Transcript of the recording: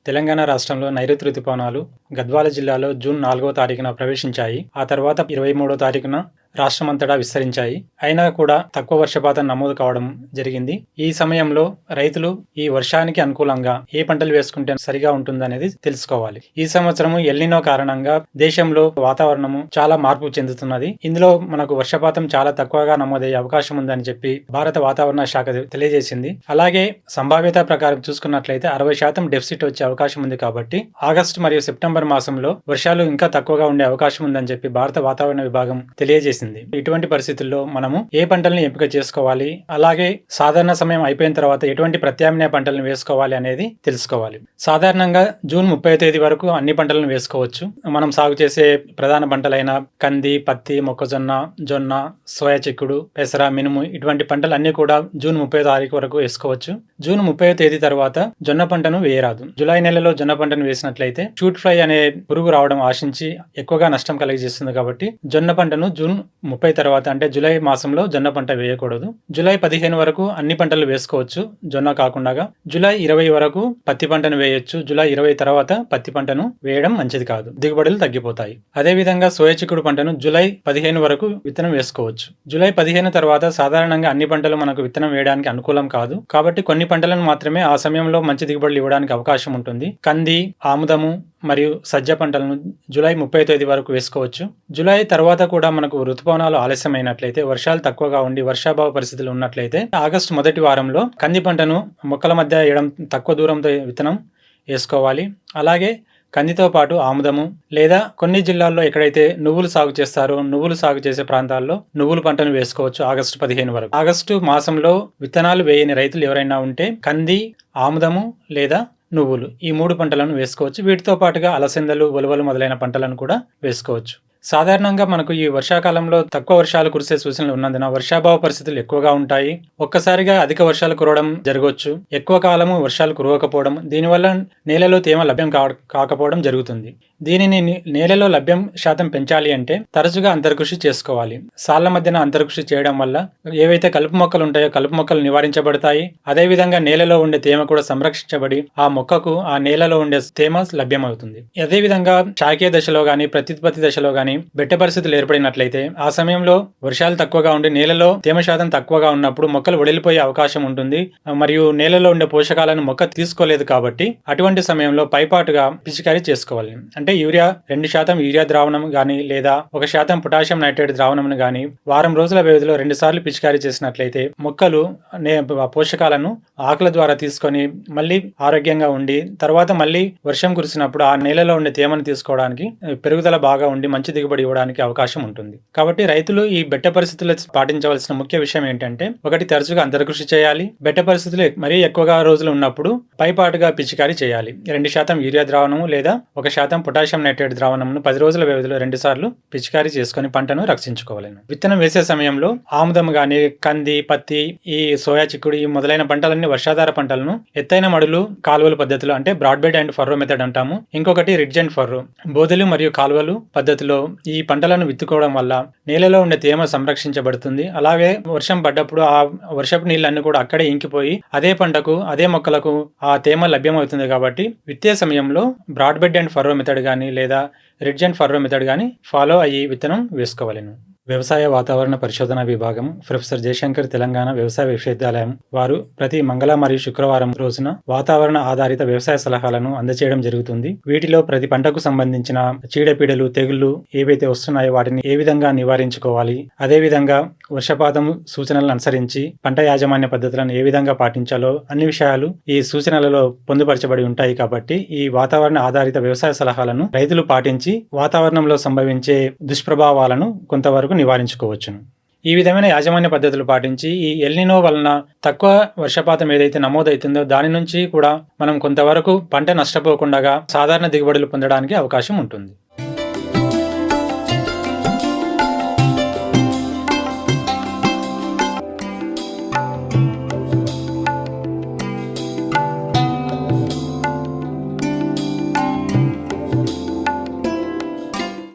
తెలంగాణ రాష్ట్రంలో నైరుతి రుతుపవనాలు గద్వాల జిల్లాలో జూన్ 4వ తారీఖున ప్రవేశించాయి. ఆ తర్వాత 23వ తారీఖున రాష్ట్రమంతటా విస్తరించాయి. అయినా కూడా తక్కువ వర్షపాతం నమోదు కావడం జరిగింది. ఈ సమయంలో రైతులు ఈ వర్షానికి అనుకూలంగా ఏ పంటలు వేసుకుంటే సరిగా ఉంటుందనేది తెలుసుకోవాలి. ఈ సంవత్సరం ఎల్నినో కారణంగా దేశంలో వాతావరణము చాలా మార్పు చెందుతున్నది. ఇందులో మనకు వర్షపాతం చాలా తక్కువగా నమోదయ్యే అవకాశం ఉందని చెప్పి భారత వాతావరణ శాఖ తెలియజేసింది. అలాగే సంభావ్యత ప్రకారం చూసుకున్నట్లయితే 60% డెఫిసిట్ వచ్చే అవకాశం ఉంది. కాబట్టి ఆగస్టు మరియు సెప్టెంబర్ మాసంలో వర్షాలు ఇంకా తక్కువగా ఉండే అవకాశం ఉందని చెప్పి భారత వాతావరణ విభాగం తెలియజేసింది. ఇటువంటి పరిస్థితుల్లో మనము ఏ పంటలను ఎంపిక చేసుకోవాలి, అలాగే సాధారణ సమయం అయిపోయిన తర్వాత ఎటువంటి ప్రత్యామ్నాయ పంటలను వేసుకోవాలి అనేది తెలుసుకోవాలి. సాధారణంగా జూన్ 30వ తేదీ వరకు అన్ని పంటలను వేసుకోవచ్చు. మనం సాగు చేసే ప్రధాన పంటలైన కంది, పత్తి, మొక్కజొన్న, జొన్న, సోయా చిక్కుడు, పెసర, మినుము ఇటువంటి పంటలు అన్ని కూడా జూన్ 30వ తారీఖు వరకు వేసుకోవచ్చు. జూన్ 30వ తేదీ తర్వాత జొన్న పంటను వేయరాదు. జూలై నెలలో జొన్న పంటను వేసినట్లయితే షూట్ ఫ్లై అనే పురుగు రావడం ఆశించి ఎక్కువగా నష్టం కలిగజేస్తుంది. కాబట్టి జొన్న పంటను జూన్ 30 తర్వాత అంటే జూలై మాసంలో జొన్న పంట వేయకూడదు. జూలై 15 వరకు అన్ని పంటలు వేసుకోవచ్చు జొన్న కాకుండా. జూలై 20 వరకు పత్తి పంటను వేయొచ్చు. జూలై 20 తర్వాత పత్తి పంటను వేయడం మంచిది కాదు, దిగుబడులు తగ్గిపోతాయి. అదే విధంగా సోయా చిక్కుడు పంటను జూలై 15 వరకు విత్తనం వేసుకోవచ్చు. జూలై 15 తర్వాత సాధారణంగా అన్ని పంటలు మనకు విత్తనం వేయడానికి అనుకూలం కాదు. కాబట్టి కొన్ని పంటలను మాత్రమే ఆ సమయంలో మంచి దిగుబడులు ఇవ్వడానికి అవకాశం ఉంటుంది. కంది, ఆముదము మరియు సజ్జ పంటలను జూలై 30వ తేదీ వరకు వేసుకోవచ్చు. జూలై తర్వాత కూడా మనకు ఋతుపవనాలు ఆలస్యమైనట్లయితే, వర్షాలు తక్కువగా ఉండి వర్షాభావ పరిస్థితులు ఉన్నట్లయితే ఆగస్టు మొదటి వారంలో కంది పంటను మొక్కల మధ్య వేయడం, తక్కువ దూరంతో విత్తనం వేసుకోవాలి. అలాగే కందితో పాటు ఆముదము లేదా కొన్ని జిల్లాల్లో ఎక్కడైతే నువ్వులు సాగు చేస్తారో నువ్వులు సాగు చేసే ప్రాంతాల్లో నువ్వుల పంటను వేసుకోవచ్చు ఆగస్టు 15 వరకు. ఆగస్టు మాసంలో విత్తనాలు వేయని రైతులు ఎవరైనా ఉంటే కంది, ఆముదము లేదా నువ్వులు ఈ 3 పంటలను వేసుకోవచ్చు. వీటితో పాటుగా అలసందలు, ఉలవలు మొదలైన పంటలను కూడా వేసుకోవచ్చు. సాధారణంగా మనకు ఈ వర్షాకాలంలో తక్కువ వర్షాలు కురిసే సూచనలు ఉన్నందున వర్షాభావ పరిస్థితులు ఎక్కువగా ఉంటాయి. ఒక్కసారిగా అధిక వర్షాలు కురవడం జరగవచ్చు. ఎక్కువ కాలము వర్షాలు కురవకపోవడం, దీనివల్ల నేలలో తేమ లభ్యం కాకపోవడం జరుగుతుంది. దీనిని నేలలో లభ్యం శాతం పెంచాలి అంటే తరచుగా అంతర్కృషి చేసుకోవాలి. సాళ్ల మధ్యన అంతర్కృషి చేయడం వల్ల ఏవైతే కలుపు మొక్కలు ఉంటాయో కలుపు మొక్కలు నివారించబడతాయి. అదేవిధంగా నేలలో ఉండే తేమ కూడా సంరక్షించబడి ఆ మొక్కకు ఆ నేలలో ఉండే తేమ లభ్యమవుతుంది. అదేవిధంగా శాఖీయ దశలో గాని ప్రత్యుత్పత్తి దశలో గాని బెట్ట పరిస్థితులు ఏర్పడినట్లయితే ఆ సమయంలో వర్షాలు తక్కువగా ఉండి నేలలో తేమ శాతం తక్కువగా ఉన్నప్పుడు మొక్కలు ఒడిలిపోయే అవకాశం ఉంటుంది. మరియు నేలలో ఉండే పోషకాలను మొక్క తీసుకోలేదు. కాబట్టి అటువంటి సమయంలో పైపాటుగా పిచికారీ చేసుకోవాలి. అంటే యూరియా 2% యూరియా ద్రావణం గాని లేదా 1% పొటాషియం నైట్రేట్ ద్రావణం గాని వారం రోజుల వ్యవధిలో 2 సార్లు పిచికారీ చేసినట్లయితే మొక్కలు పోషకాలను ఆకుల ద్వారా తీసుకొని మళ్ళీ ఆరోగ్యంగా ఉండి తర్వాత మళ్ళీ వర్షం కురిసినప్పుడు ఆ నేలలో ఉండే తేమను తీసుకోవడానికి పెరుగుదల బాగా ఉండి మంచి దిగుబడి ఇవ్వడానికి అవకాశం ఉంటుంది. కాబట్టి రైతులు ఈ బెట్ట పరిస్థితుల్లో పాటించవలసిన ముఖ్య విషయం ఏంటంటే, ఒకటి తరచుగా అంతర్కృషి చేయాలి. బెట్ట పరిస్థితులు మరీ ఎక్కువగా రోజులు ఉన్నప్పుడు పైపాటుగా పిచికారీ చేయాలి. 2% యూరియా ద్రావణము లేదా 1% పొటాషియం నైట్రేట్ ద్రావణంను 10 రోజుల వ్యవధిలో 2 సార్లు పిచికారీ చేసుకుని పంటను రక్షించుకోవాలను. విత్తనం వేసే సమయంలో ఆముదం గాని, కంది, పత్తి, ఈ సోయా చిక్కుడు ఈ మొదలైన పంటలన్నీ వర్షాధార పంటలను ఎత్తైన మడులు, కాలువల పద్ధతిలో అంటే broad bed and furrow method అంటాము. ఇంకొకటి రిడ్జ్ అండ్ ఫర్రో, బోదెలు మరియు కాలువలు పద్ధతిలో ఈ పంటలను విత్తుకోవడం వల్ల నేలలో ఉండే తేమ సంరక్షించబడుతుంది. అలాగే వర్షం పడ్డప్పుడు ఆ వర్షపు నీళ్ళన్నీ కూడా అక్కడే ఇంకిపోయి అదే పంటకు అదే మొక్కలకు ఆ తేమ లభ్యమవుతుంది. కాబట్టి విత్తే సమయంలో broad bed and furrow method గాని లేదా రిడ్జ్ అండ్ ఫర్రో మెథడ్ గాని ఫాలో అయ్యి విత్తనం వేసుకోవాలను. వ్యవసాయ వాతావరణ పరిశోధన విభాగం ప్రొఫెసర్ జయశంకర్ తెలంగాణ వ్యవసాయ విశ్వవిద్యాలయం వారు ప్రతి మంగళ మరియు శుక్రవారం రోజున వాతావరణ ఆధారిత వ్యవసాయ సలహాలను అందజేయడం జరుగుతుంది. వీటిలో ప్రతి పంటకు సంబంధించిన చీడపీడలు, తెగుళ్లు ఏవైతే వస్తున్నాయో వాటిని ఏ విధంగా నివారించుకోవాలి, అదే విధంగా వర్షపాతం సూచనలను అనుసరించి పంట యాజమాన్య పద్ధతులను ఏ విధంగా పాటించాలో అన్ని విషయాలు ఈ సూచనలలో పొందుపరచబడి ఉంటాయి. కాబట్టి ఈ వాతావరణ ఆధారిత వ్యవసాయ సలహాలను రైతులు పాటించి వాతావరణంలో సంభవించే దుష్ప్రభావాలను కొంతవరకు నివారించుకోవచ్చును. ఈ విధమైన యాజమాన్య పద్ధతులు పాటించి ఈ ఎల్నినో వలన తక్కువ వర్షపాతం ఏదైతే నమోదవుతుందో దాని నుంచి కూడా మనం కొంతవరకు పంట నష్టపోకుండా సాధారణ దిగుబడులు పొందడానికి అవకాశం ఉంటుంది.